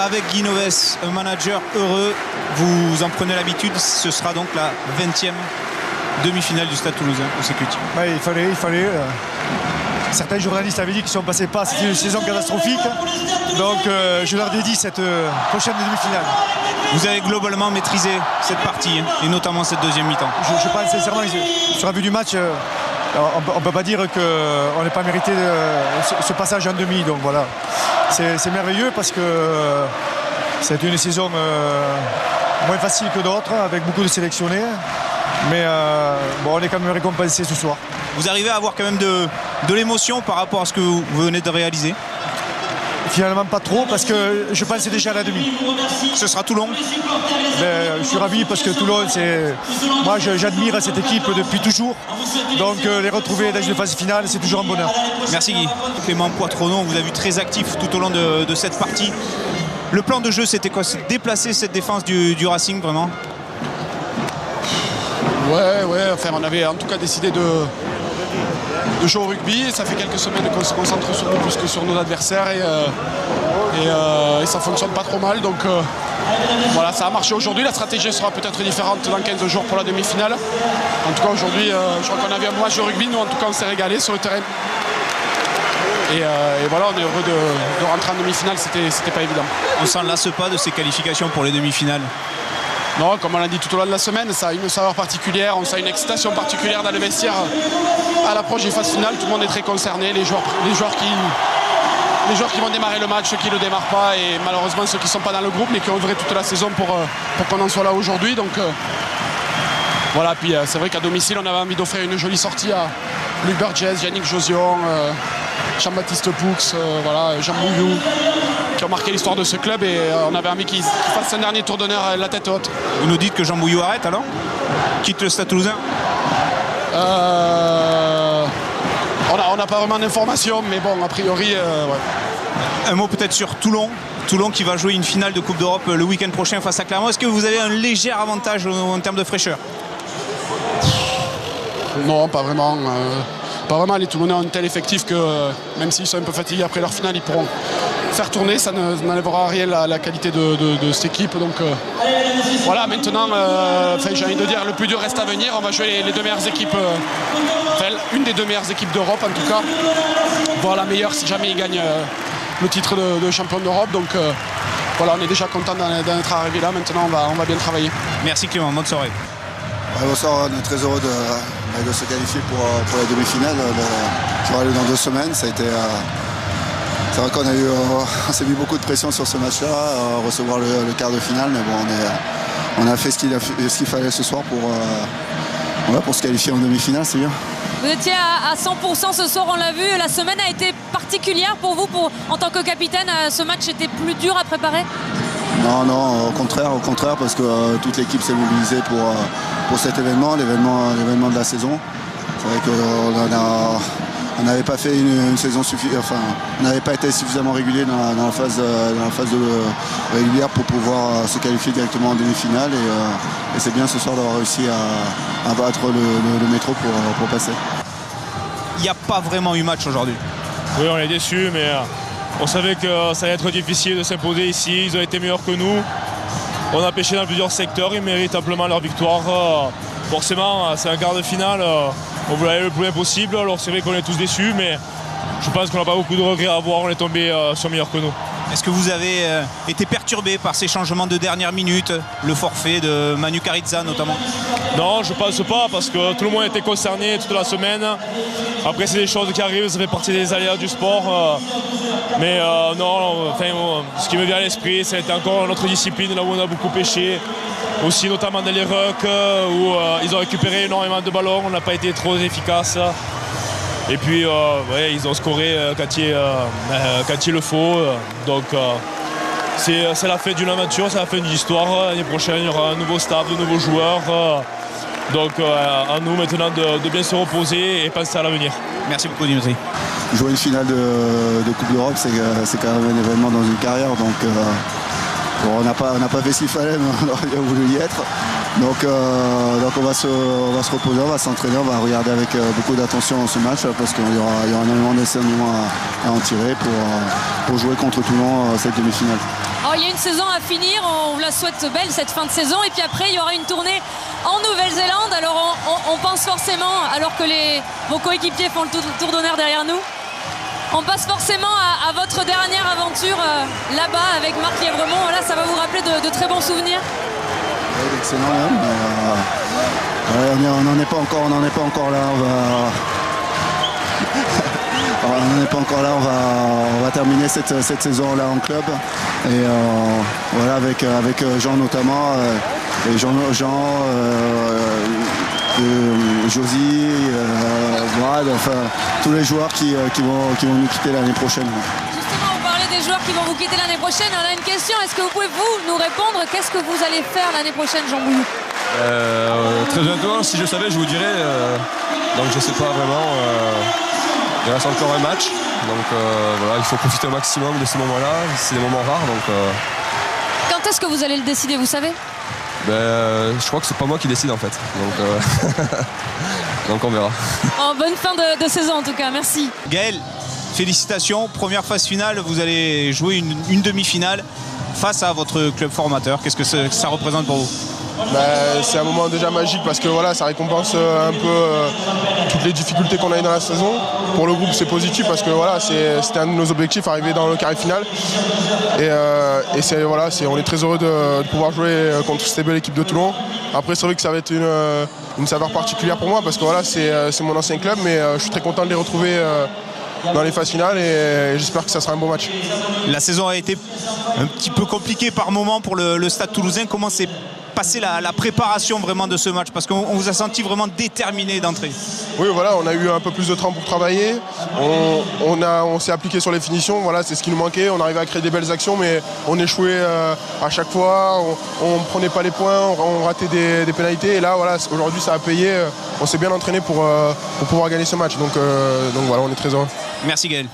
avec Guy Novès, un manager heureux. Vous en prenez l'habitude, ce sera donc la 20e demi-finale du Stade Toulousain au Sécuti. Ouais, il fallait. Certains journalistes avaient dit qu'ils sont passés pas, c'était une saison catastrophique. Donc je leur ai dit cette prochaine demi-finale. Vous avez globalement maîtrisé cette partie, et notamment cette deuxième mi-temps. Je pense sincèrement, sur la vue du match, on ne peut pas dire qu'on n'ait pas mérité ce passage en demi. Donc voilà, c'est merveilleux parce que c'est une saison moins facile que d'autres, avec beaucoup de sélectionnés. Mais bon, on est quand même récompensé ce soir. Vous arrivez à avoir quand même de l'émotion par rapport à ce que vous venez de réaliser? Finalement pas trop, parce que je pense que c'est déjà la demi. Ce sera Toulon. Je suis ravi parce que Toulon, moi j'admire cette équipe depuis toujours. Donc les retrouver dans une phase finale, c'est toujours un bonheur. Merci Guy. Clément Poitronneau, on vous a vu très actif tout au long de cette partie. Le plan de jeu, c'était quoi? C'est déplacer cette défense du Racing, vraiment? Ouais, enfin on avait en tout cas décidé de jouer au rugby. Ça fait quelques semaines qu'on se concentre sur nous plus que sur nos adversaires et ça fonctionne pas trop mal. Donc voilà, ça a marché aujourd'hui. La stratégie sera peut-être différente dans 15 jours pour la demi-finale. En tout cas aujourd'hui, je crois qu'on avait un match de rugby. Nous en tout cas on s'est régalé sur le terrain. Et voilà, on est heureux de rentrer en demi-finale, c'était pas évident. On s'en lasse pas de ces qualifications pour les demi-finales? Non, comme on l'a dit tout au long de la semaine, ça a une saveur particulière, on sent une excitation particulière dans le vestiaire à l'approche des phases finales. Tout le monde est très concerné, les joueurs qui vont démarrer le match, ceux qui ne le démarrent pas, et malheureusement ceux qui ne sont pas dans le groupe mais qui ont œuvré toute la saison pour qu'on en soit là aujourd'hui. Donc voilà, puis c'est vrai qu'à domicile on avait envie d'offrir une jolie sortie à Luc Burgess, Yannick Josion, Jean-Baptiste Poux, voilà, Jean Bouillou, qui ont marqué l'histoire de ce club, et on avait envie qu'ils fassent un dernier tour d'honneur la tête haute. Vous nous dites que Jean Bouillou arrête alors? Quitte le Stade Toulousain? On n'a pas vraiment d'informations, mais bon, a priori, ouais. Un mot peut-être sur Toulon. Toulon qui va jouer une finale de Coupe d'Europe le week-end prochain face à Clermont. Est-ce que vous avez un léger avantage en termes de fraîcheur? Non, pas vraiment. Pas vraiment. Les Toulonnais ont un tel effectif que même s'ils sont un peu fatigués après leur finale, ils pourront faire tourner. Ça n'enlèvera rien la qualité de cette équipe. Donc voilà, maintenant, j'ai envie de dire, le plus dur reste à venir. On va jouer les deux meilleures équipes, une des deux meilleures équipes d'Europe en tout cas, voire la meilleure si jamais ils gagnent le titre de champion d'Europe. Donc voilà, on est déjà content d'en être arrivé là. Maintenant, on va bien travailler. Merci Clément, bonne soirée. Bonsoir, on est très heureux de se qualifier pour la demi-finale qui aura lieu dans 2 semaines. Ça a été, c'est vrai qu'on s'est mis beaucoup de pression sur ce match-là, recevoir le quart de finale, mais bon, on a fait ce qu'il fallait ce soir pour se qualifier en demi-finale, c'est bien. Vous étiez à 100% ce soir, on l'a vu. La semaine a été particulière pour vous, en tant que capitaine. Ce match était plus dur à préparer? Non, au contraire, parce que toute l'équipe s'est mobilisée pour cet événement, l'événement de la saison. C'est vrai qu'on n'avait pas fait une saison suffisante, enfin, on n'avait pas été suffisamment régulier dans la phase régulière pour pouvoir se qualifier directement en demi-finale. Et c'est bien ce soir d'avoir réussi à battre le métro pour passer. Il n'y a pas vraiment eu match aujourd'hui. Oui, on est déçus, mais on savait que ça allait être difficile de s'imposer ici. Ils ont été meilleurs que nous. On a pêché dans plusieurs secteurs. Ils méritent amplement leur victoire. Forcément, c'est un quart de finale. On voulait aller le plus loin possible. Alors c'est vrai qu'on est tous déçus, mais je pense qu'on n'a pas beaucoup de regrets à avoir. On est tombé sur meilleurs que nous. Est-ce que vous avez été perturbé par ces changements de dernière minute, le forfait de Manu Carizza notamment? Non, je pense pas, parce que tout le monde était concerné toute la semaine. Après, c'est des choses qui arrivent, ça fait partie des aléas du sport. Mais non, ce qui me vient à l'esprit, c'est encore notre discipline, là où on a beaucoup pêché. Aussi notamment dans les rucks, où ils ont récupéré énormément de ballons, on n'a pas été trop efficace. Et puis, ils ont scoré quand il le faut. Donc, c'est la fin d'une aventure, c'est la fin d'une histoire. L'année prochaine, il y aura un nouveau staff, de nouveaux joueurs. Donc, à nous maintenant de bien se reposer et penser à l'avenir. Merci beaucoup, Dimitri. Jouer une finale de Coupe d'Europe, c'est quand même un événement dans une carrière. Donc, on n'a pas fait ce qu'il fallait, mais on aurait bien voulu y être. Donc on va se reposer, on va s'entraîner, on va regarder avec beaucoup d'attention ce match parce qu'il y aura énormément d'enseignements à en tirer pour jouer contre Toulon cette demi-finale. Alors, il y a une saison à finir, on vous la souhaite belle cette fin de saison, et puis après il y aura une tournée en Nouvelle-Zélande. Alors on pense forcément, alors que vos coéquipiers font le tour d'honneur derrière nous, on passe forcément à votre dernière aventure là-bas avec Marc Lièvremont. Voilà, ça va vous rappeler de très bons souvenirs. Oui, excellent, hein, mais on n'en est pas encore là. On n'en est pas encore là, on va terminer cette saison-là en club. Et voilà, avec Jean notamment, et Josie, Brad, enfin tous les joueurs qui vont nous quitter l'année prochaine. Justement, vous parlez des joueurs qui vont vous quitter l'année prochaine. On a une question, est-ce que vous pouvez nous répondre? Qu'est-ce que vous allez faire l'année prochaine, Jean Bouilloux? Très honnêtement, si je savais, je vous dirais. Donc je ne sais pas vraiment. Il reste encore un match, donc voilà, il faut profiter au maximum de ces moments-là. C'est des moments rares, donc. Quand est-ce que vous allez le décider, vous savez? Je crois que c'est pas moi qui décide en fait, donc on verra. Bonne fin de saison en tout cas, merci. Gaël, félicitations, première phase finale, vous allez jouer une demi-finale face à votre club formateur. Qu'est-ce que ça représente pour vous? C'est un moment déjà magique parce que voilà, ça récompense un peu toutes les difficultés qu'on a eues dans la saison. Pour le groupe, c'est positif parce que voilà, c'était un de nos objectifs, arriver dans le carré final. Et on est très heureux de pouvoir jouer contre cette belle équipe de Toulon. Après, c'est vrai que ça va être une saveur particulière pour moi parce que voilà, c'est mon ancien club, mais je suis très content de les retrouver dans les phases finales et j'espère que ça sera un bon match. La saison a été un petit peu compliquée par moment pour le Stade Toulousain. Comment s'est passée la préparation vraiment de ce match? Parce qu'on vous a senti vraiment déterminé d'entrée. Oui, voilà, on a eu un peu plus de temps pour travailler. On s'est appliqué sur les finitions. Voilà, c'est ce qui nous manquait. On arrivait à créer des belles actions, mais on échouait à chaque fois. On ne prenait pas les points, on ratait des pénalités. Et là, voilà, aujourd'hui, ça a payé. On s'est bien entraîné pour pouvoir gagner ce match. Donc voilà, on est très heureux. Merci Gaël.